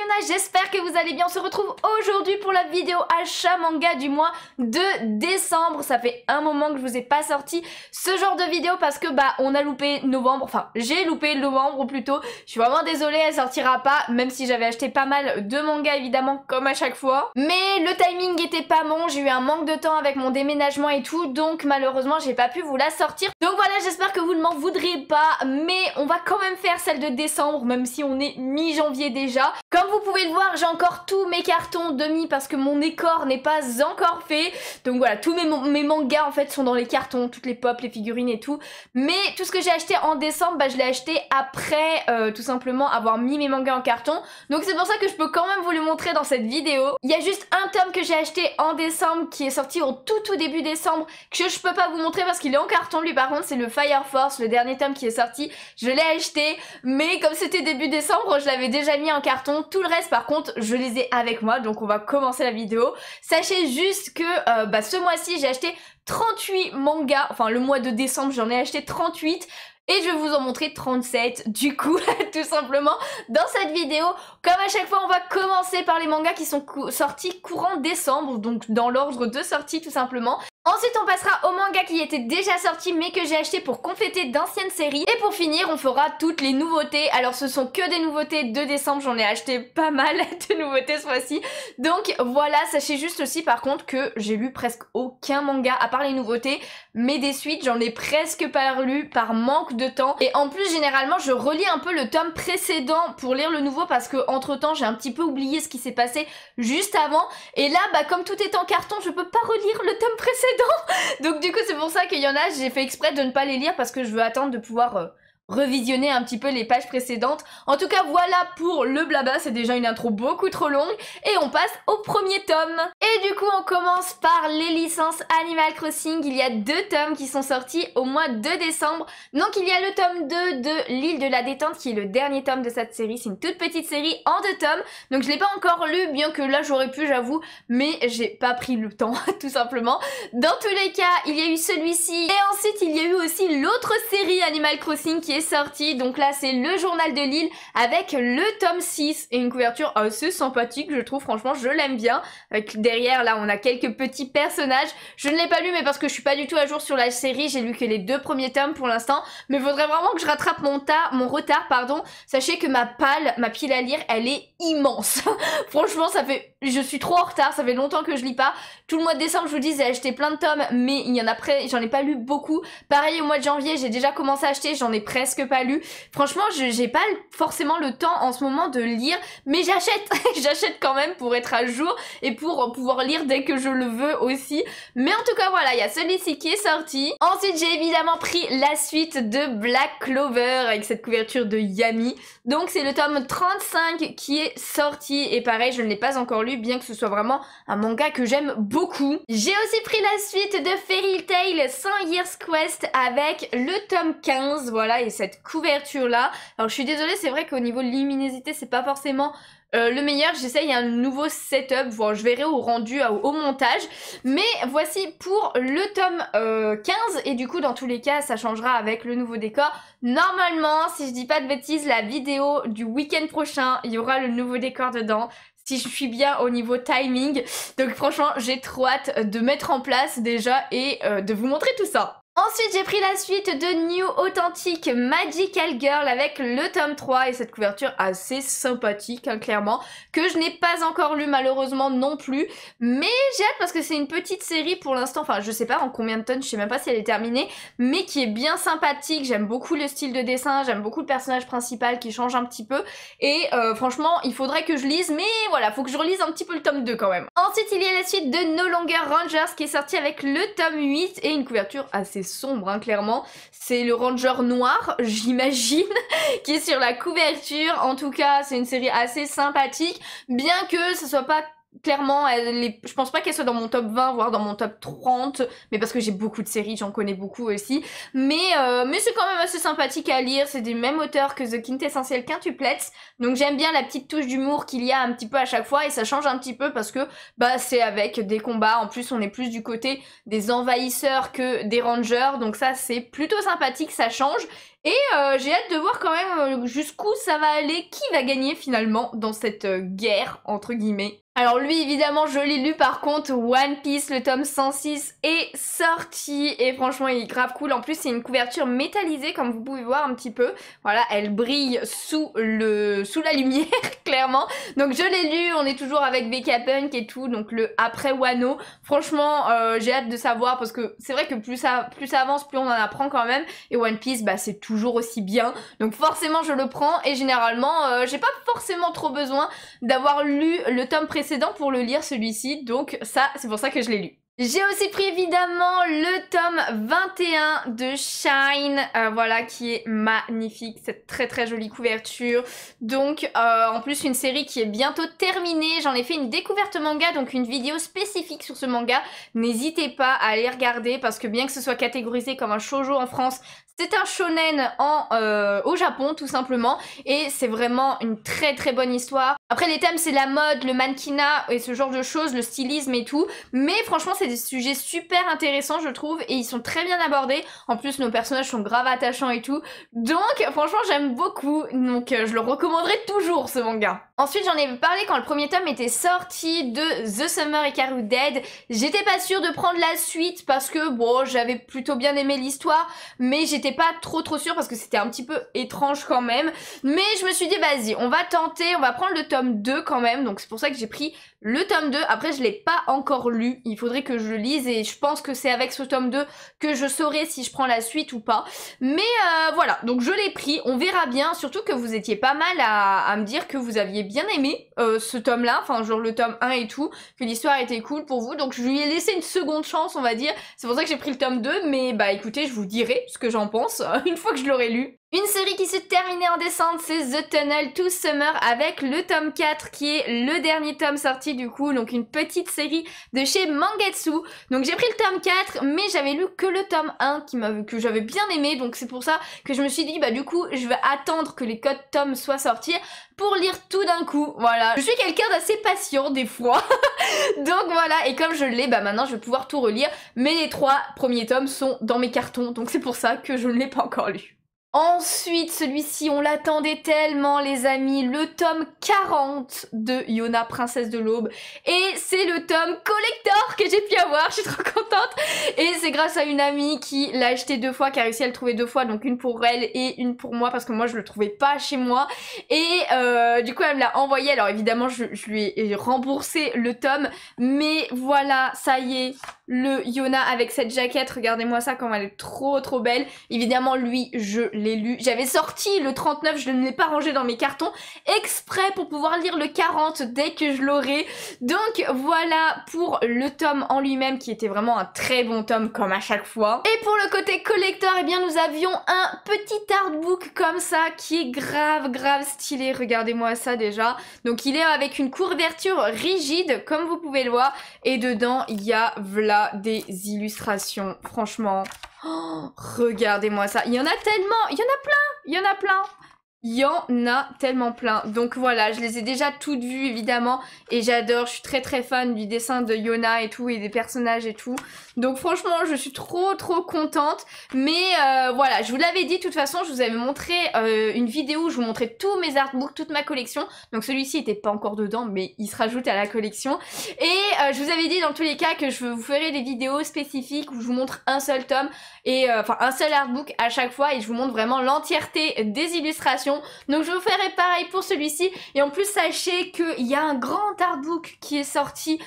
Yana, j'espère que vous allez bien. On se retrouve aujourd'hui pour la vidéo achat manga du mois de décembre. Ça fait un moment que je vous ai pas sorti ce genre de vidéo parce que on a loupé novembre, enfin j'ai loupé novembre plutôt. Je suis vraiment désolée, elle sortira pas, même si j'avais acheté pas mal de mangas évidemment comme à chaque fois. Mais le timing était pas bon, j'ai eu un manque de temps avec mon déménagement et tout, donc malheureusement j'ai pas pu vous la sortir. Donc voilà, j'espère que vous ne m'en voudrez pas, mais on va quand même faire celle de décembre, même si on est mi-janvier déjà. Comme vous pouvez le voir, j'ai encore tous mes cartons demi parce que mon décor n'est pas encore fait. Donc voilà, tous mes mangas en fait sont dans les cartons, toutes les pop, les figurines et tout. Mais tout ce que j'ai acheté en décembre, je l'ai acheté après tout simplement avoir mis mes mangas en carton. Donc c'est pour ça que je peux quand même vous le montrer dans cette vidéo. Il y a juste un tome que j'ai acheté en décembre qui est sorti au tout début décembre que je peux pas vous montrer parce qu'il est en carton lui par contre, c'est le Fire Force, le dernier tome qui est sorti. Je l'ai acheté, mais comme c'était début décembre, je l'avais déjà mis en carton. Tout le reste par contre, je les ai avec moi, donc on va commencer la vidéo. Sachez juste que ce mois-ci, j'ai acheté 38 mangas, enfin le mois de décembre, j'en ai acheté 38. Et je vais vous en montrer 37 du coup, tout simplement, dans cette vidéo. Comme à chaque fois, on va commencer par les mangas qui sont sortis courant décembre, donc dans l'ordre de sortie tout simplement. Ensuite, on passera aux mangas qui étaient déjà sortis mais que j'ai acheté pour compléter d'anciennes séries. Et pour finir, on fera toutes les nouveautés. Alors, ce sont que des nouveautés de décembre. J'en ai acheté pas mal de nouveautés ce mois-ci. Donc voilà, sachez juste aussi par contre que j'ai lu presque aucun manga à part les nouveautés. Mais des suites, j'en ai presque pas lu par manque de temps. Et en plus, généralement, je relis un peu le tome précédent pour lire le nouveau parce que entre temps, j'ai un petit peu oublié ce qui s'est passé juste avant. Et là, comme tout est en carton, je peux pas relire le tome précédent. Donc du coup c'est pour ça qu'il y en a, j'ai fait exprès de ne pas les lire parce que je veux attendre de pouvoir revisionner un petit peu les pages précédentes. En tout cas voilà pour le blabla, c'est déjà une intro beaucoup trop longue et on passe au premier tome. Et du coup on commence par les licences Animal Crossing. Il y a 2 tomes qui sont sortis au mois de décembre. Donc il y a le tome 2 de l'île de la détente qui est le dernier tome de cette série. C'est une toute petite série en 2 tomes. Donc je l'ai pas encore lu, bien que là j'aurais pu j'avoue, mais j'ai pas pris le temps tout simplement. Dans tous les cas il y a eu celui-ci et ensuite il y a eu aussi l'autre série Animal Crossing qui est sorti, donc là c'est le journal de l'île avec le tome 6 et une couverture assez sympathique je trouve, franchement je l'aime bien, avec derrière là on a quelques petits personnages. Je ne l'ai pas lu mais parce que je suis pas du tout à jour sur la série, j'ai lu que les 2 premiers tomes pour l'instant, mais faudrait vraiment que je rattrape mon retard pardon. Sachez que ma pile à lire elle est immense franchement je suis trop en retard, ça fait longtemps que je lis pas. Tout le mois de décembre je vous dis j'ai acheté plein de tomes mais il y en a j'en ai pas lu beaucoup. Pareil au mois de janvier j'ai déjà commencé à acheter, j'en ai presque pas lu. Franchement j'ai pas forcément le temps en ce moment de lire, mais j'achète j'achète quand même pour être à jour et pour pouvoir lire dès que je le veux aussi. Mais en tout cas voilà, il y a celui-ci qui est sorti. Ensuite j'ai évidemment pris la suite de Black Clover avec cette couverture de Yami. Donc c'est le tome 35 qui est sorti et pareil je ne l'ai pas encore lu bien que ce soit vraiment un manga que j'aime beaucoup. J'ai aussi pris la suite de Fairy Tail 100 Years Quest avec le tome 15, voilà, et cette couverture là. Alors je suis désolée, c'est vrai qu'au niveau de luminosité c'est pas forcément le meilleur, j'essaye un nouveau setup, bon, je verrai au rendu, au montage, mais voici pour le tome 15 et du coup dans tous les cas ça changera avec le nouveau décor. Normalement, si je dis pas de bêtises, la vidéo du week-end prochain, il y aura le nouveau décor dedans. Si je suis bien au niveau timing, donc franchement j'ai trop hâte de mettre en place déjà et de vous montrer tout ça. Ensuite j'ai pris la suite de New Authentic Magical Girl avec le tome 3 et cette couverture assez sympathique clairement, que je n'ai pas encore lu malheureusement non plus, mais j'ai hâte parce que c'est une petite série pour l'instant, enfin je sais pas en combien de tonnes, je sais même pas si elle est terminée, mais qui est bien sympathique. J'aime beaucoup le style de dessin, j'aime beaucoup le personnage principal qui change un petit peu et franchement il faudrait que je lise, mais voilà, faut que je relise un petit peu le tome 2 quand même. Ensuite il y a la suite de No Longer Rangers qui est sorti avec le tome 8 et une couverture assez sombre clairement. C'est le Ranger noir j'imagine qui est sur la couverture. En tout cas c'est une série assez sympathique, bien que ce soit pas clairement, je pense pas qu'elle soit dans mon top 20 voire dans mon top 30, mais parce que j'ai beaucoup de séries, j'en connais beaucoup aussi, mais c'est quand même assez sympathique à lire. C'est du même auteur que The Quintessential Quintuplets, donc j'aime bien la petite touche d'humour qu'il y a un petit peu à chaque fois et ça change un petit peu parce que c'est avec des combats, en plus on est plus du côté des envahisseurs que des rangers, donc ça c'est plutôt sympathique, ça change. Et j'ai hâte de voir quand même jusqu'où ça va aller, qui va gagner finalement dans cette guerre entre guillemets. Alors lui évidemment je l'ai lu, par contre One Piece le tome 106 est sorti et franchement il est grave cool. En plus c'est une couverture métallisée comme vous pouvez voir un petit peu. Voilà, elle brille sous la lumière clairement. Donc je l'ai lu, on est toujours avec Vegapunk et tout, donc le après Wano. Franchement j'ai hâte de savoir parce que c'est vrai que plus ça avance plus on en apprend quand même. Et One Piece bah c'est toujours aussi bien. Donc forcément je le prends et généralement j'ai pas forcément trop besoin d'avoir lu le tome précédent pour le lire celui-ci, donc ça c'est pour ça que je l'ai lu. J'ai aussi pris évidemment le tome 21 de Shine, voilà, qui est magnifique, cette très jolie couverture. Donc en plus une série qui est bientôt terminée, j'en ai fait une découverte manga, donc une vidéo spécifique sur ce manga. N'hésitez pas à aller regarder parce que bien que ce soit catégorisé comme un shoujo en France, c'est un shonen au Japon tout simplement et c'est vraiment une très bonne histoire. Après les thèmes c'est la mode, le mannequinat et ce genre de choses, le stylisme et tout, mais franchement c'est des sujets super intéressants je trouve et ils sont très bien abordés. En plus nos personnages sont grave attachants et tout, donc franchement j'aime beaucoup, donc je le recommanderais toujours ce manga. Ensuite j'en ai parlé quand le premier tome était sorti de The Summer Hikaru Dead. J'étais pas sûre de prendre la suite parce que bon j'avais plutôt bien aimé l'histoire, mais j'étais pas trop sûre parce que c'était un petit peu étrange quand même. Mais je me suis dit vas-y on va tenter, on va prendre le tome 2 quand même, donc c'est pour ça que j'ai pris le tome 2. Après je l'ai pas encore lu, il faudrait que je le lise et je pense que c'est avec ce tome 2 que je saurai si je prends la suite ou pas. Mais voilà, donc je l'ai pris, on verra bien, surtout que vous étiez pas mal à me dire que vous aviez bien aimé ce tome là, enfin genre le tome 1 et tout, que l'histoire était cool pour vous, donc je lui ai laissé une seconde chance on va dire, c'est pour ça que j'ai pris le tome 2, mais bah écoutez je vous dirai ce que j'en pense une fois que je l'aurai lu. Une série qui s'est terminée en décembre, c'est The Tunnel to Summer avec le tome 4 qui est le dernier tome sorti du coup, donc une petite série de chez Mangetsu. Donc j'ai pris le tome 4 mais j'avais lu que le tome 1 que j'avais bien aimé, donc c'est pour ça que je me suis dit bah du coup je vais attendre que les codes tomes soient sortis pour lire tout d'un coup, voilà. Je suis quelqu'un d'assez patient des fois, donc voilà, et comme je l'ai, bah maintenant je vais pouvoir tout relire, mais les 3 premiers tomes sont dans mes cartons, donc c'est pour ça que je ne l'ai pas encore lu. Ensuite, celui-ci, on l'attendait tellement, les amis, le tome 40 de Yona, Princesse de l'Aube. Et c'est le tome collector que j'ai pu avoir, je suis trop contente. Et c'est grâce à une amie qui l'a acheté 2 fois, qui a réussi à le trouver 2 fois, donc une pour elle et une pour moi, parce que moi je le trouvais pas chez moi. Et du coup, elle me l'a envoyé, alors évidemment, je lui ai remboursé le tome. Mais voilà, ça y est, le Yona avec cette jaquette, regardez-moi ça, comme elle est trop belle. Évidemment, lui, je l'ai lu. J'avais sorti le 39, je ne l'ai pas rangé dans mes cartons exprès pour pouvoir lire le 40 dès que je l'aurai. Donc voilà pour le tome en lui-même qui était vraiment un très bon tome comme à chaque fois. Et pour le côté collector, eh bien nous avions un petit artbook comme ça qui est grave stylé. Regardez-moi ça déjà. Donc il est avec une couverture rigide comme vous pouvez le voir et dedans il y a voilà des illustrations. Franchement, oh, regardez-moi ça. Il y en a tellement, il y en a plein. Il y en a tellement plein. Donc voilà, je les ai déjà toutes vues évidemment et j'adore, je suis très fan du dessin de Yona et tout et des personnages et tout. Donc franchement, je suis trop contente. Mais voilà, je vous l'avais dit de toute façon, je vous avais montré une vidéo où je vous montrais tous mes artbooks, toute ma collection. Donc celui-ci était pas encore dedans mais il se rajoute à la collection. Et je vous avais dit dans tous les cas que je vous ferai des vidéos spécifiques où je vous montre un seul tome et enfin un seul artbook à chaque fois et je vous montre vraiment l'entièreté des illustrations. Donc je vous ferai pareil pour celui-ci. Et en plus sachez qu'il y a un grand artbook qui est sorti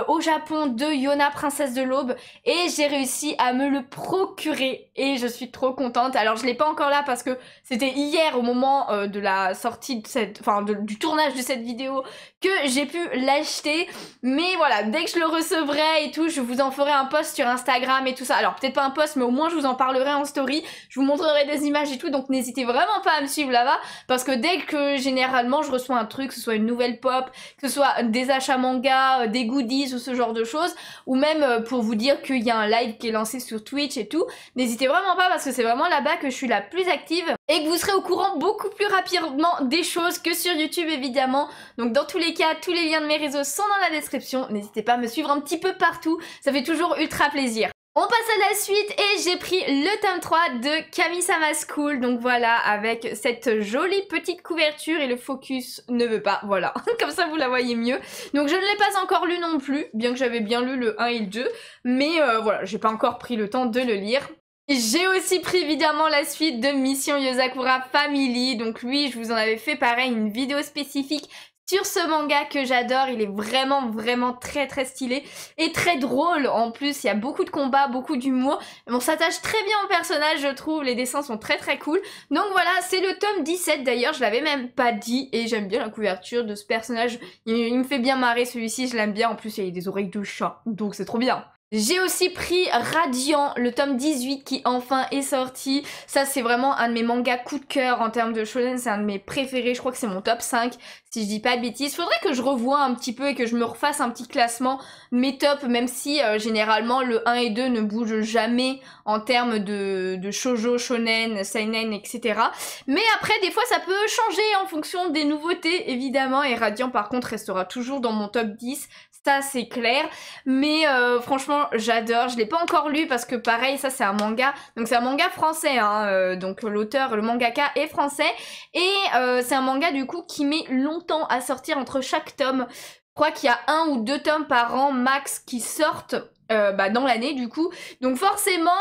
au Japon de Yona, Princesse de l'Aube, et j'ai réussi à me le procurer et je suis trop contente. Alors je l'ai pas encore là parce que c'était hier au moment de la sortie de cette, enfin du tournage de cette vidéo que j'ai pu l'acheter, mais voilà, dès que je le recevrai et tout, je vous en ferai un post sur Instagram et tout ça. Alors peut-être pas un post mais au moins je vous en parlerai en story, je vous montrerai des images et tout, donc n'hésitez vraiment pas à me suivre là-bas parce que dès que généralement je reçois un truc, que ce soit une nouvelle pop, que ce soit des achats manga, des goodies ou ce genre de choses, ou même pour vous dire qu'il y a un live qui est lancé sur Twitch et tout, n'hésitez vraiment pas parce que c'est vraiment là-bas que je suis la plus active et que vous serez au courant beaucoup plus rapidement des choses que sur YouTube évidemment. Donc dans tous les cas, tous les liens de mes réseaux sont dans la description, n'hésitez pas à me suivre un petit peu partout, ça fait toujours ultra plaisir. On passe à la suite et j'ai pris le tome 3 de Kami-sama School. Donc voilà, avec cette jolie petite couverture et le focus ne veut pas, voilà. Comme ça vous la voyez mieux. Donc je ne l'ai pas encore lu non plus, bien que j'avais bien lu le 1 et le 2. Mais voilà, j'ai pas encore pris le temps de le lire. J'ai aussi pris évidemment la suite de Mission Yozakura Family. Donc lui, je vous en avais fait pareil, une vidéo spécifique sur ce manga que j'adore. Il est vraiment très stylé et très drôle en plus. Il y a beaucoup de combats, beaucoup d'humour. On s'attache très bien au personnage, je trouve. Les dessins sont très cool. Donc voilà, c'est le tome 17 d'ailleurs. Je l'avais même pas dit et j'aime bien la couverture de ce personnage. Il me fait bien marrer celui-ci, je l'aime bien. En plus, il a des oreilles de chat, donc c'est trop bien. J'ai aussi pris Radiant, le tome 18 qui enfin est sorti. Ça c'est vraiment un de mes mangas coup de cœur en termes de shonen, c'est un de mes préférés, je crois que c'est mon top 5 si je dis pas de bêtises. Faudrait que je revoie un petit peu et que je me refasse un petit classement de mes tops, même si généralement le 1 et 2 ne bougent jamais en termes de shoujo, shonen, seinen, etc. Mais après des fois ça peut changer en fonction des nouveautés évidemment, et Radiant par contre restera toujours dans mon top 10. Ça c'est clair, mais franchement j'adore. Je l'ai pas encore lu parce que pareil, ça c'est un manga, donc c'est un manga français, hein, donc l'auteur, le mangaka est français, et c'est un manga du coup qui met longtemps à sortir entre chaque tome. Je crois qu'il y a 1 ou 2 tomes par an max qui sortent dans l'année du coup, donc forcément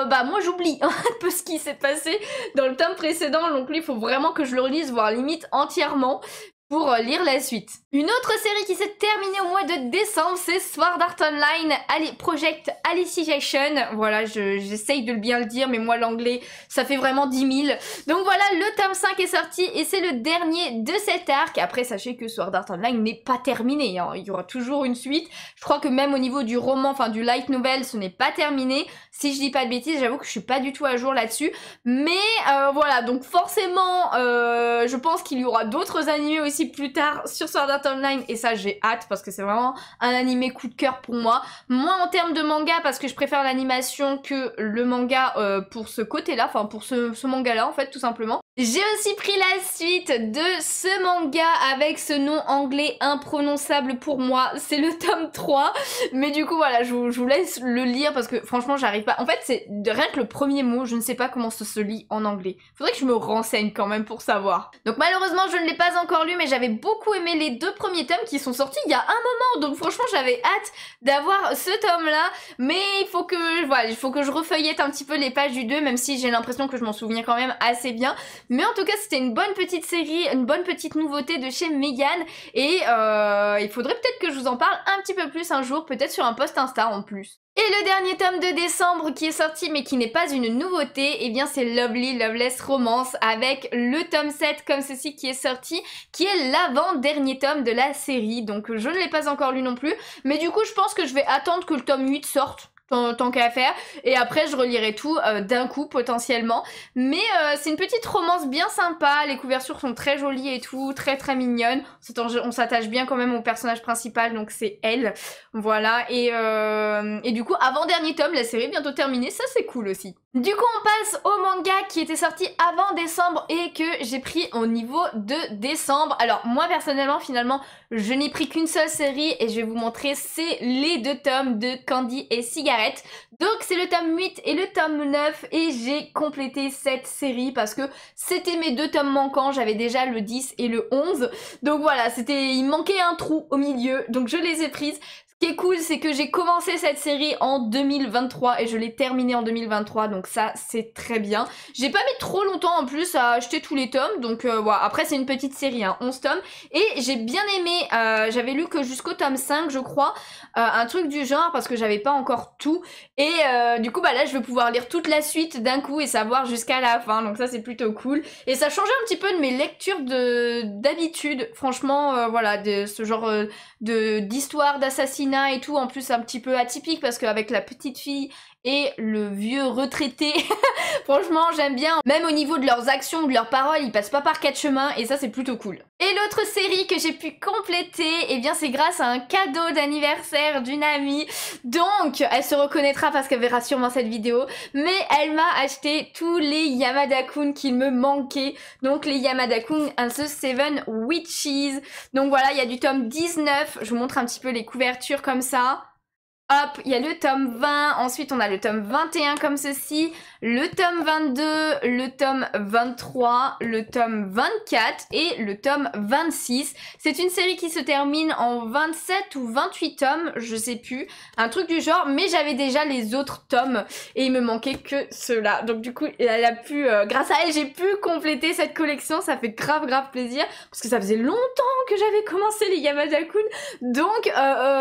moi j'oublie un peu ce qui s'est passé dans le tome précédent, donc lui il faut vraiment que je le relise, voire limite entièrement, pour lire la suite. Une autre série qui s'est terminée au mois de décembre, c'est Sword Art Online Project Alicization. Voilà, j'essaye de bien le dire, mais moi l'anglais, ça fait vraiment 10 000. Donc voilà, le tome 5 est sorti et c'est le dernier de cet arc. Après, sachez que Sword Art Online n'est pas terminé, hein. Il y aura toujours une suite. Je crois que même au niveau du roman, enfin du light novel, ce n'est pas terminé. Si je dis pas de bêtises, j'avoue que je suis pas du tout à jour là-dessus. Mais voilà, donc forcément, je pense qu'il y aura d'autres animés aussi plus tard sur Sword Art Online, et ça j'ai hâte parce que c'est vraiment un animé coup de cœur pour moi. Moins en termes de manga parce que je préfère l'animation que le manga pour ce côté-là, enfin pour ce manga-là en fait tout simplement. J'ai aussi pris la suite de ce manga avec ce nom anglais imprononçable pour moi, c'est le tome 3, mais du coup voilà, je vous laisse le lire parce que franchement j'arrive pas. En fait c'est rien que le premier mot, je ne sais pas comment ça se lit en anglais. Faudrait que je me renseigne quand même pour savoir. Donc malheureusement je ne l'ai pas encore lu, mais j'avais beaucoup aimé les 2 premiers tomes qui sont sortis il y a un moment, donc franchement j'avais hâte d'avoir ce tome là, mais il faut que je refeuillette un petit peu les pages du 2, même si j'ai l'impression que je m'en souviens quand même assez bien. Mais en tout cas c'était une bonne petite série, une bonne petite nouveauté de chez Megan, et il faudrait peut-être que je vous en parle un petit peu plus un jour, peut-être sur un post Insta en plus. Et le dernier tome de décembre qui est sorti mais qui n'est pas une nouveauté, eh bien c'est Lovely Loveless Romance, avec le tome 7 comme ceci qui est sorti, qui est l'avant-dernier tome de la série. Donc je ne l'ai pas encore lu non plus, mais du coup je pense que je vais attendre que le tome 8 sorte. Tant qu'à faire, et après je relirai tout d'un coup potentiellement, mais c'est une petite romance bien sympa, les couvertures sont très jolies et tout, très mignonnes, on s'attache bien quand même au personnage principal, donc c'est elle, voilà, et du coup avant-dernier tome, la série est bientôt terminée, ça c'est cool aussi. Du coup on passe au manga qui était sorti avant décembre et que j'ai pris au niveau de décembre. Alors moi personnellement finalement je n'ai pris qu'une seule série et je vais vous montrer, c'est les 2 tomes de Candy et Cigarette. Donc c'est le tome 8 et le tome 9 et j'ai complété cette série parce que c'était mes 2 tomes manquants, j'avais déjà le 10 et le 11. Donc voilà, il manquait un trou au milieu, donc je les ai prises. Ce qui est cool, c'est que j'ai commencé cette série en 2023 et je l'ai terminée en 2023, donc ça c'est très bien. J'ai pas mis trop longtemps en plus à acheter tous les tomes, donc voilà. Après c'est une petite série, hein, 11 tomes, et j'ai bien aimé, j'avais lu que jusqu'au tome 5 je crois, un truc du genre parce que j'avais pas encore tout, et du coup bah là je vais pouvoir lire toute la suite d'un coup et savoir jusqu'à la fin, donc ça c'est plutôt cool. Et ça changeait un petit peu de mes lectures d'habitude, franchement voilà, de ce genre d'histoire d'assassinat et tout, en plus un petit peu atypique parce qu'avec la petite fille et le vieux retraité, franchement j'aime bien, même au niveau de leurs actions, de leurs paroles, ils passent pas par 4 chemins et ça c'est plutôt cool. Et l'autre série que j'ai pu compléter, eh bien c'est grâce à un cadeau d'anniversaire d'une amie, donc elle se reconnaîtra parce qu'elle verra sûrement cette vidéo, mais elle m'a acheté tous les Yamada-kun qu'il me manquait, donc les Yamada-kun and the Seven Witches. Donc voilà, il y a du tome 19, je vous montre un petit peu les couvertures comme ça. Hop, il y a le tome 20, ensuite on a le tome 21 comme ceci, le tome 22, le tome 23, le tome 24 et le tome 26. C'est une série qui se termine en 27 ou 28 tomes, je sais plus, un truc du genre, mais j'avais déjà les autres tomes et il me manquait que ceux-là. Donc du coup, elle a pu, grâce à elle, j'ai pu compléter cette collection, ça fait grave plaisir, parce que ça faisait longtemps que j'avais commencé les Yamada-kun, donc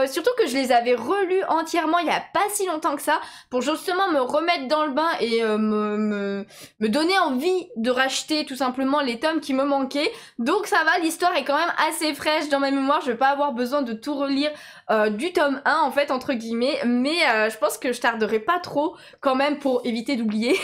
surtout que je les avais relus entièrement il y a pas si longtemps que ça, pour justement me remettre dans le bain et me donner envie de racheter tout simplement les tomes qui me manquaient. Donc ça va, l'histoire est quand même assez fraîche dans ma mémoire, je vais pas avoir besoin de tout relire du tome 1 en fait entre guillemets, mais je pense que je tarderai pas trop quand même pour éviter d'oublier.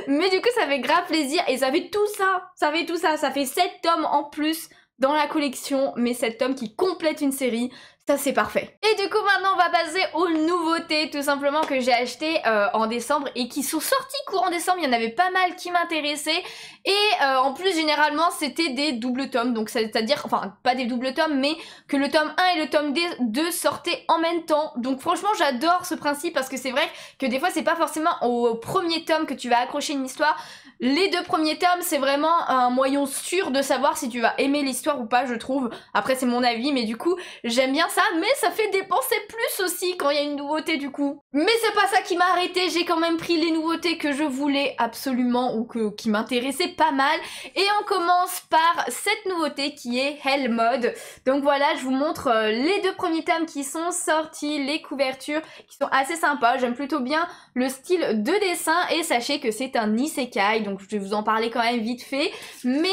Mais du coup ça fait grave plaisir et ça fait tout ça, ça fait 7 tomes en plus dans la collection, mais 7 tomes qui complètent une série. Ça c'est parfait. Et du coup maintenant on va passer aux nouveautés tout simplement que j'ai acheté en décembre et qui sont sorties courant décembre. Il y en avait pas mal qui m'intéressaient et en plus généralement c'était des doubles tomes, donc c'est-à-dire, enfin pas des doubles tomes mais que le tome 1 et le tome 2 sortaient en même temps. Donc franchement j'adore ce principe parce que c'est vrai que des fois c'est pas forcément au premier tome que tu vas accrocher une histoire. Les 2 premiers tomes c'est vraiment un moyen sûr de savoir si tu vas aimer l'histoire ou pas, je trouve. Après c'est mon avis mais du coup j'aime bien ça, mais ça fait dépenser plus aussi quand il y a une nouveauté du coup. Mais c'est pas ça qui m'a arrêté, j'ai quand même pris les nouveautés que je voulais absolument ou qui m'intéressaient pas mal. Et on commence par cette nouveauté qui est Hell Mode. Donc voilà, je vous montre les 2 premiers tomes qui sont sortis, les couvertures qui sont assez sympas. J'aime plutôt bien le style de dessin et sachez que c'est un isekai, donc je vais vous en parler quand même vite fait. Mais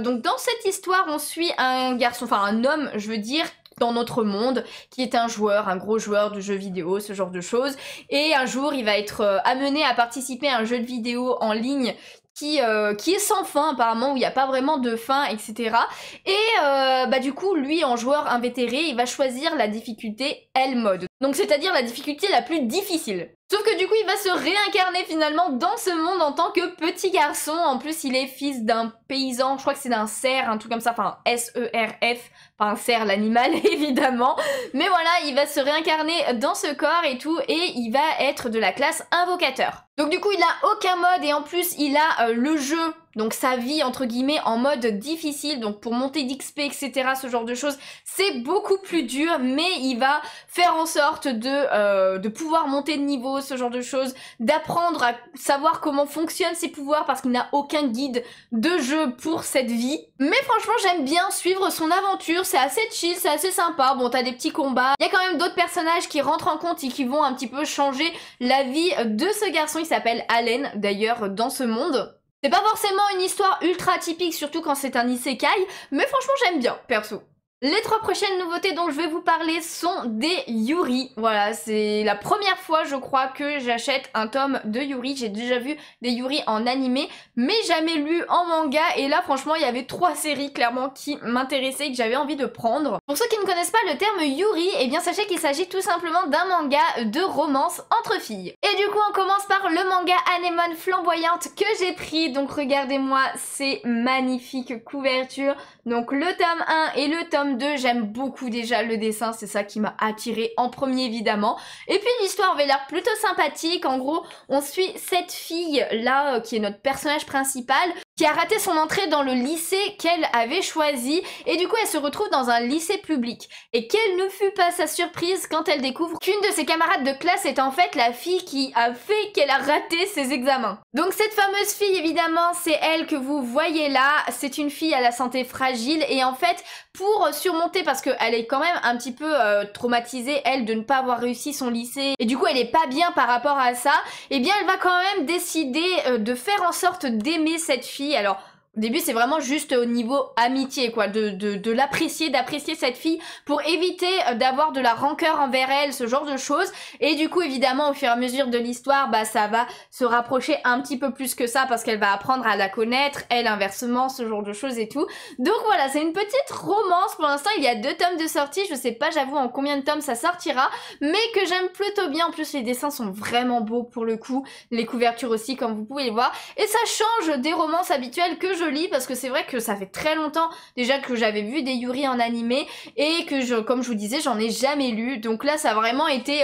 donc dans cette histoire on suit un garçon, enfin un homme je veux dire, dans notre monde, qui est un joueur, un gros joueur de jeux vidéo, ce genre de choses. Et un jour, il va être amené à participer à un jeu de vidéo en ligne qui est sans fin apparemment, où il n'y a pas vraiment de fin, etc. Et du coup, lui, en joueur invétéré, il va choisir la difficulté Hell Mode. Donc c'est-à-dire la difficulté la plus difficile. Sauf que du coup, il va se réincarner finalement dans ce monde en tant que petit garçon. En plus, il est fils d'un paysan, je crois que c'est d'un cerf, un truc comme ça, enfin S-E-R-F, pas un cerf l'animal évidemment. Mais voilà, il va se réincarner dans ce corps et tout, et il va être de la classe invocateur. Donc du coup, il a aucun mode et en plus, il a le jeu, donc sa vie entre guillemets en mode difficile, donc pour monter d'XP etc, ce genre de choses, c'est beaucoup plus dur, mais il va faire en sorte de pouvoir monter de niveau, ce genre de choses, d'apprendre à savoir comment fonctionnent ses pouvoirs parce qu'il n'a aucun guide de jeu pour cette vie. Mais franchement j'aime bien suivre son aventure, c'est assez chill, c'est assez sympa, bon t'as des petits combats, il y a quand même d'autres personnages qui rentrent en compte et qui vont un petit peu changer la vie de ce garçon, il s'appelle Allen d'ailleurs dans ce monde. C'est pas forcément une histoire ultra typique, surtout quand c'est un isekai, mais franchement j'aime bien, perso. Les 3 prochaines nouveautés dont je vais vous parler sont des Yuri. Voilà, c'est la première fois je crois que j'achète un tome de Yuri. J'ai déjà vu des Yuri en animé, mais jamais lu en manga. Et là franchement il y avait 3 séries clairement qui m'intéressaient et que j'avais envie de prendre. Pour ceux qui ne connaissent pas le terme Yuri, eh bien sachez qu'il s'agit tout simplement d'un manga de romance entre filles. Et du coup on commence par le manga Anemone flamboyante que j'ai pris. Donc regardez-moi ces magnifiques couvertures. Donc le tome 1 et le tome 2, j'aime beaucoup déjà le dessin, c'est ça qui m'a attiré en premier évidemment. Et puis l'histoire avait l'air plutôt sympathique, en gros on suit cette fille là qui est notre personnage principal, qui a raté son entrée dans le lycée qu'elle avait choisi et du coup elle se retrouve dans un lycée public. Et quelle ne fut pas sa surprise quand elle découvre qu'une de ses camarades de classe est en fait la fille qui a fait qu'elle a raté ses examens. Donc cette fameuse fille évidemment c'est elle que vous voyez là, c'est une fille à la santé fragile et en fait pour surmonter, parce qu'elle est quand même un petit peu traumatisée elle de ne pas avoir réussi son lycée et du coup elle est pas bien par rapport à ça, et bien elle va quand même décider de faire en sorte d'aimer cette fille. Alors au début c'est vraiment juste au niveau amitié quoi, de l'apprécier, d'apprécier cette fille pour éviter d'avoir de la rancœur envers elle, ce genre de choses. Et du coup évidemment au fur et à mesure de l'histoire bah ça va se rapprocher un petit peu plus que ça parce qu'elle va apprendre à la connaître, elle inversement, ce genre de choses et tout. Donc voilà, c'est une petite romance pour l'instant, il y a 2 tomes de sortie, je sais pas j'avoue en combien de tomes ça sortira, mais que j'aime plutôt bien. En plus les dessins sont vraiment beaux pour le coup, les couvertures aussi comme vous pouvez le voir, et ça change des romances habituelles que je joli parce que c'est vrai que ça fait très longtemps déjà que j'avais vu des Yuri en animé et que comme je vous disais, j'en ai jamais lu. Donc là, ça a vraiment été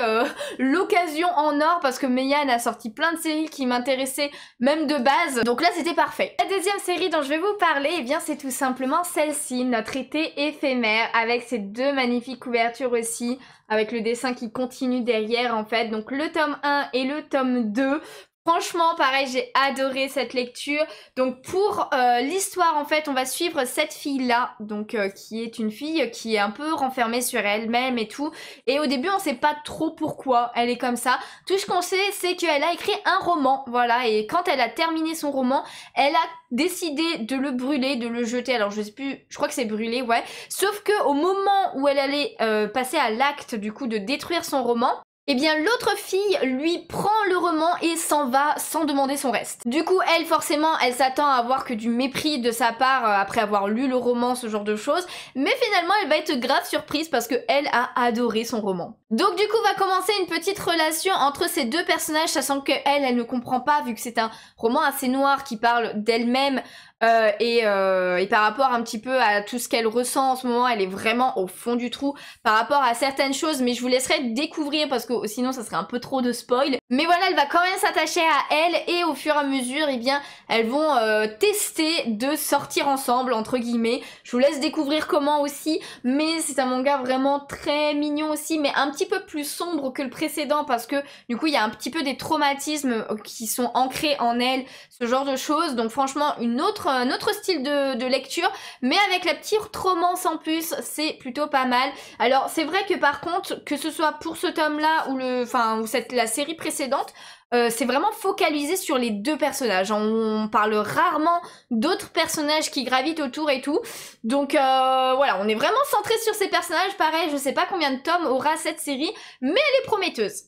l'occasion en or parce que Meian a sorti plein de séries qui m'intéressaient même de base. Donc là, c'était parfait. La deuxième série dont je vais vous parler, eh bien, c'est tout simplement celle-ci, notre été éphémère, avec ces deux magnifiques couvertures aussi, avec le dessin qui continue derrière en fait. Donc le tome 1 et le tome 2. Franchement, pareil, j'ai adoré cette lecture. Donc pour l'histoire, en fait, on va suivre cette fille-là, donc qui est une fille qui est un peu renfermée sur elle-même et tout. Et au début, on sait pas trop pourquoi elle est comme ça. Tout ce qu'on sait, c'est qu'elle a écrit un roman, voilà. Et quand elle a terminé son roman, elle a décidé de le brûler, de le jeter. Alors je sais plus, je crois que c'est brûlé, ouais. Sauf que au moment où elle allait passer à l'acte, du coup, de détruire son roman, eh bien l'autre fille lui prend le roman et s'en va sans demander son reste. Du coup elle forcément elle s'attend à avoir que du mépris de sa part après avoir lu le roman, ce genre de choses, mais finalement elle va être grave surprise parce que elle a adoré son roman. Donc du coup va commencer une petite relation entre ces deux personnages, sachant que elle ne comprend pas vu que c'est un roman assez noir qui parle d'elle-même et par rapport un petit peu à tout ce qu'elle ressent en ce moment, elle est vraiment au fond du trou par rapport à certaines choses, mais je vous laisserai découvrir parce que sinon ça serait un peu trop de spoil. Mais voilà, elle va quand même s'attacher à elle et au fur et à mesure, eh bien, elles vont tester de sortir ensemble, entre guillemets. Je vous laisse découvrir comment aussi, mais c'est un manga vraiment très mignon aussi, mais un petit peu plus sombre que le précédent parce que du coup, il y a un petit peu des traumatismes qui sont ancrés en elle, ce genre de choses. Donc franchement, un autre style de lecture, mais avec la petite romance en plus, c'est plutôt pas mal. Alors c'est vrai que par contre, que ce soit pour ce tome-là ou la série précédente, c'est vraiment focalisé sur les deux personnages. On parle rarement d'autres personnages qui gravitent autour et tout. Donc voilà, on est vraiment centré sur ces personnages. Pareil, je sais pas combien de tomes aura cette série, mais elle est prometteuse.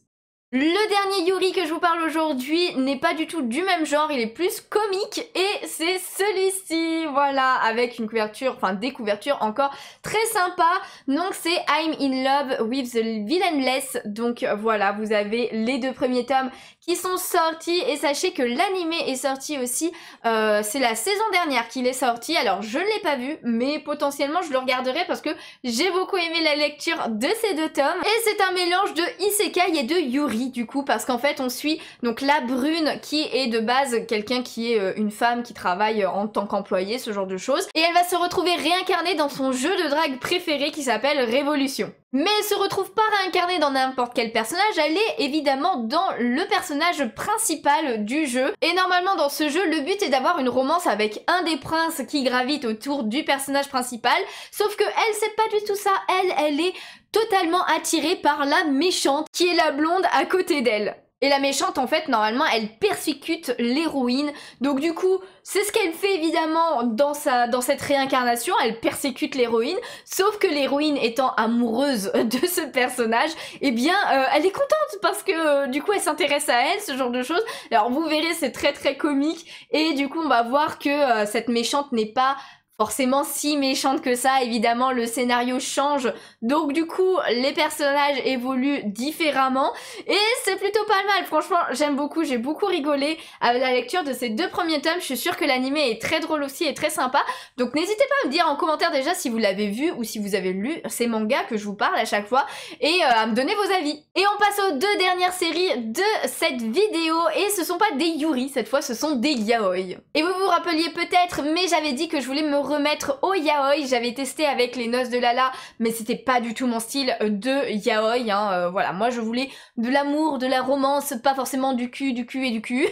Le dernier Yuri que je vous parle aujourd'hui n'est pas du tout du même genre, il est plus comique et c'est celui-ci, voilà, avec une couverture, enfin des couvertures encore très sympa. Donc c'est I'm in Love with the Villainless, donc voilà, vous avez les deux premiers tomes qui sont sortis et sachez que l'animé est sorti aussi, c'est la saison dernière qu'il est sorti, alors je ne l'ai pas vu, mais potentiellement je le regarderai parce que j'ai beaucoup aimé la lecture de ces deux tomes et c'est un mélange de Isekai et de Yuri du coup parce qu'en fait on suit donc la brune qui est de base quelqu'un qui est une femme qui travaille en tant qu'employée, ce genre de choses, et elle va se retrouver réincarnée dans son jeu de drague préféré qui s'appelle Révolution. Mais elle se retrouve pas réincarnée dans n'importe quel personnage, elle est évidemment dans le personnage principal du jeu. Et normalement dans ce jeu, le but est d'avoir une romance avec un des princes qui gravite autour du personnage principal. Sauf que elle, c'est pas du tout ça, elle est totalement attirée par la méchante qui est la blonde à côté d'elle. Et la méchante, en fait, normalement, elle persécute l'héroïne. Donc du coup, c'est ce qu'elle fait évidemment dans cette réincarnation. Elle persécute l'héroïne. Sauf que l'héroïne étant amoureuse de ce personnage, eh bien, elle est contente parce que du coup, elle s'intéresse à elle, ce genre de choses. Alors vous verrez, c'est très très comique. Et du coup, on va voir que cette méchante n'est pas forcément si méchante que ça, évidemment le scénario change, donc du coup les personnages évoluent différemment et c'est plutôt pas mal, franchement j'aime beaucoup, j'ai beaucoup rigolé avec la lecture de ces deux premiers tomes, je suis sûre que l'animé est très drôle aussi et très sympa, donc n'hésitez pas à me dire en commentaire déjà si vous l'avez vu ou si vous avez lu ces mangas que je vous parle à chaque fois et à me donner vos avis. Et on passe aux deux dernières séries de cette vidéo et ce sont pas des Yuri, cette fois ce sont des Yaoi. Et vous vous rappeliez peut-être, mais j'avais dit que je voulais me remettre au yaoi, j'avais testé avec les noces de Lala, mais c'était pas du tout mon style de yaoi, hein. Voilà, moi je voulais de l'amour, de la romance, pas forcément du cul et du cul.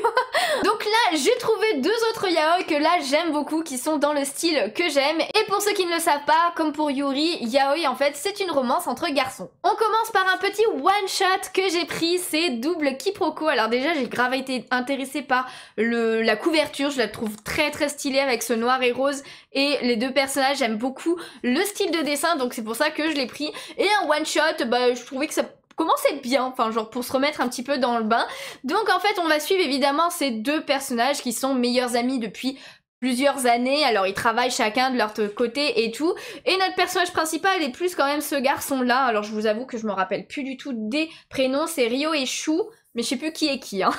Donc là, j'ai trouvé deux autres yaoi que là j'aime beaucoup, qui sont dans le style que j'aime, et pour ceux qui ne le savent pas, comme pour Yuri, yaoi en fait c'est une romance entre garçons. On commence par un petit one shot que j'ai pris, c'est Double Quiproquo. Alors déjà j'ai grave été intéressée par la couverture, je la trouve très très stylée avec ce noir et rose, et les deux personnages, j'aime beaucoup le style de dessin, donc c'est pour ça que je l'ai pris. Et un one shot, bah je trouvais que ça commençait bien, enfin genre pour se remettre un petit peu dans le bain. Donc en fait on va suivre évidemment ces deux personnages qui sont meilleurs amis depuis plusieurs années, alors ils travaillent chacun de leur côté et tout, et notre personnage principal est plus quand même ce garçon là, alors je vous avoue que je me rappelle plus du tout des prénoms, c'est Ryo et Shu, mais je sais plus qui est qui, hein.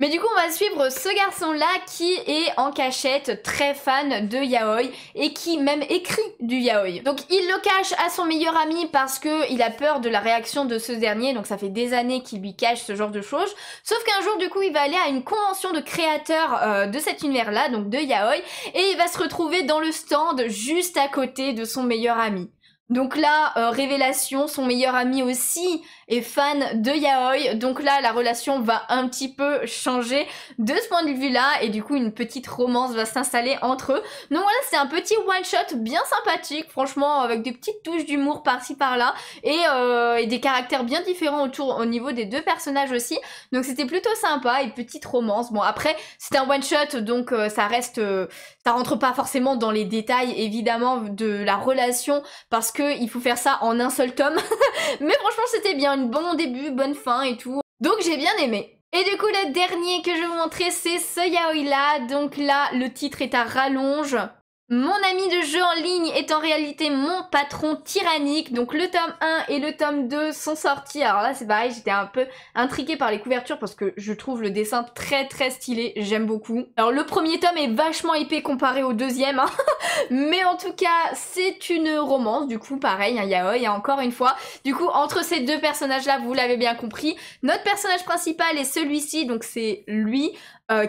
Mais du coup on va suivre ce garçon là qui est en cachette très fan de yaoi et qui même écrit du yaoi. Donc il le cache à son meilleur ami parce que il a peur de la réaction de ce dernier, donc ça fait des années qu'il lui cache ce genre de choses. Sauf qu'un jour du coup il va aller à une convention de créateurs de cet univers là, donc de yaoi, et il va se retrouver dans le stand juste à côté de son meilleur ami. Donc là, révélation, son meilleur ami aussi est fan de yaoi, donc là la relation va un petit peu changer de ce point de vue là, et du coup une petite romance va s'installer entre eux. Donc voilà, c'est un petit one shot bien sympathique, franchement, avec des petites touches d'humour par-ci par-là, et des caractères bien différents au niveau des deux personnages aussi, donc c'était plutôt sympa, et petite romance. Bon après, c'est un one shot, donc ça reste... ça rentre pas forcément dans les détails évidemment de la relation, parce que il faut faire ça en un seul tome. Mais franchement c'était bien, un bon début, bonne fin et tout. Donc j'ai bien aimé. Et du coup le dernier que je vais vous montrer c'est ce yaoi là. Donc là le titre est à rallonge. Mon ami de jeu en ligne est en réalité mon patron tyrannique. Donc le tome 1 et le tome 2 sont sortis. Alors là c'est pareil, j'étais un peu intriguée par les couvertures parce que je trouve le dessin très très stylé, j'aime beaucoup. Alors le premier tome est vachement épais comparé au deuxième, hein. Mais en tout cas c'est une romance, du coup pareil, un yaoi encore une fois. Du coup entre ces deux personnages là, vous l'avez bien compris, notre personnage principal est celui-ci, donc c'est lui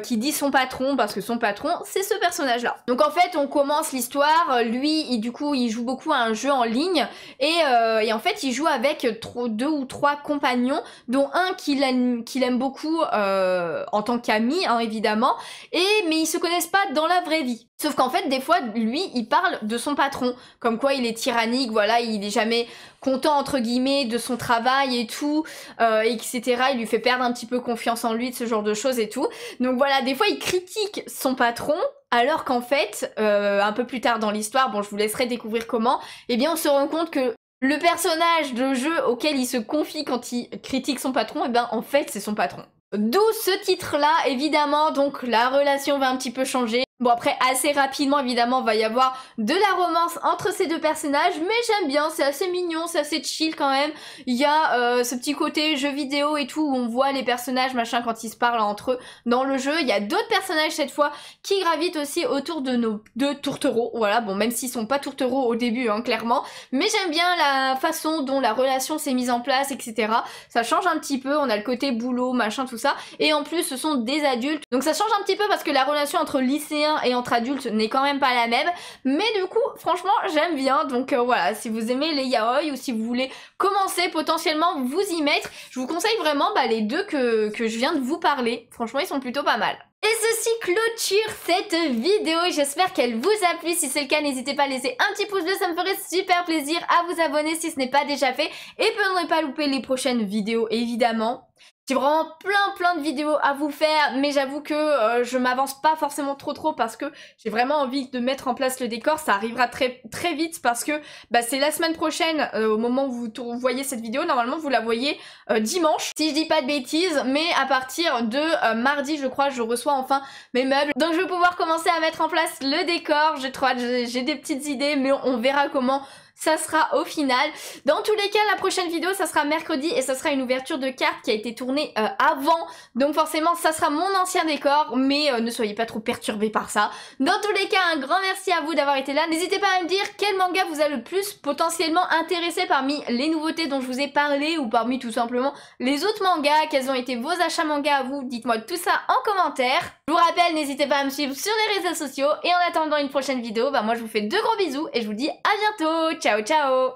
qui dit son patron, parce que son patron c'est ce personnage là. Donc en fait on commence l'histoire, lui du coup il joue beaucoup à un jeu en ligne, et en fait il joue avec 2 ou 3 compagnons, dont un qu'il aime beaucoup en tant qu'ami, hein, évidemment, mais ils se connaissent pas dans la vraie vie. Sauf qu'en fait des fois lui il parle de son patron, comme quoi il est tyrannique, voilà, il est jamais content entre guillemets de son travail et tout, etc. Il lui fait perdre un petit peu confiance en lui, de ce genre de choses et tout. Donc voilà, des fois il critique son patron, alors qu'en fait, un peu plus tard dans l'histoire, bon je vous laisserai découvrir comment, eh bien on se rend compte que le personnage de jeu auquel il se confie quand il critique son patron, eh bien en fait c'est son patron. D'où ce titre là, évidemment, donc la relation va un petit peu changer. Bon après assez rapidement évidemment va y avoir de la romance entre ces deux personnages, mais j'aime bien, c'est assez mignon, c'est assez chill quand même. Il y a ce petit côté jeu vidéo et tout où on voit les personnages machin quand ils se parlent entre eux dans le jeu. Il y a d'autres personnages cette fois qui gravitent aussi autour de nos deux tourtereaux, voilà, bon même s'ils sont pas tourtereaux au début hein, clairement, mais j'aime bien la façon dont la relation s'est mise en place, etc. Ça change un petit peu, on a le côté boulot machin tout ça, et en plus ce sont des adultes, donc ça change un petit peu parce que la relation entre lycéens et entre adultes n'est quand même pas la même, mais du coup franchement j'aime bien. Donc voilà, si vous aimez les yaoi ou si vous voulez commencer potentiellement vous y mettre, je vous conseille vraiment les deux que je viens de vous parler, franchement ils sont plutôt pas mal. Et ceci clôture cette vidéo, j'espère qu'elle vous a plu. Si c'est le cas, n'hésitez pas à laisser un petit pouce bleu, ça me ferait super plaisir, à vous abonner si ce n'est pas déjà fait, et pour ne pas louper les prochaines vidéos évidemment. J'ai vraiment plein de vidéos à vous faire, mais j'avoue que je m'avance pas forcément trop parce que j'ai vraiment envie de mettre en place le décor. Ça arrivera très vite parce que c'est la semaine prochaine, au moment où vous voyez cette vidéo. Normalement vous la voyez dimanche, si je dis pas de bêtises, mais à partir de mardi je crois je reçois enfin mes meubles. Donc je vais pouvoir commencer à mettre en place le décor. J'ai trop hâte, j'ai des petites idées, mais on verra comment ça sera au final. Dans tous les cas, la prochaine vidéo, ça sera mercredi et ça sera une ouverture de cartes qui a été tournée avant. Donc forcément, ça sera mon ancien décor, mais ne soyez pas trop perturbés par ça. Dans tous les cas, un grand merci à vous d'avoir été là. N'hésitez pas à me dire quel manga vous a le plus potentiellement intéressé parmi les nouveautés dont je vous ai parlé, ou parmi tout simplement les autres mangas. Quels ont été vos achats mangas à vous? Dites-moi tout ça en commentaire. Je vous rappelle, n'hésitez pas à me suivre sur les réseaux sociaux. Et en attendant une prochaine vidéo, moi je vous fais de gros bisous et je vous dis à bientôt. Ciao ciao.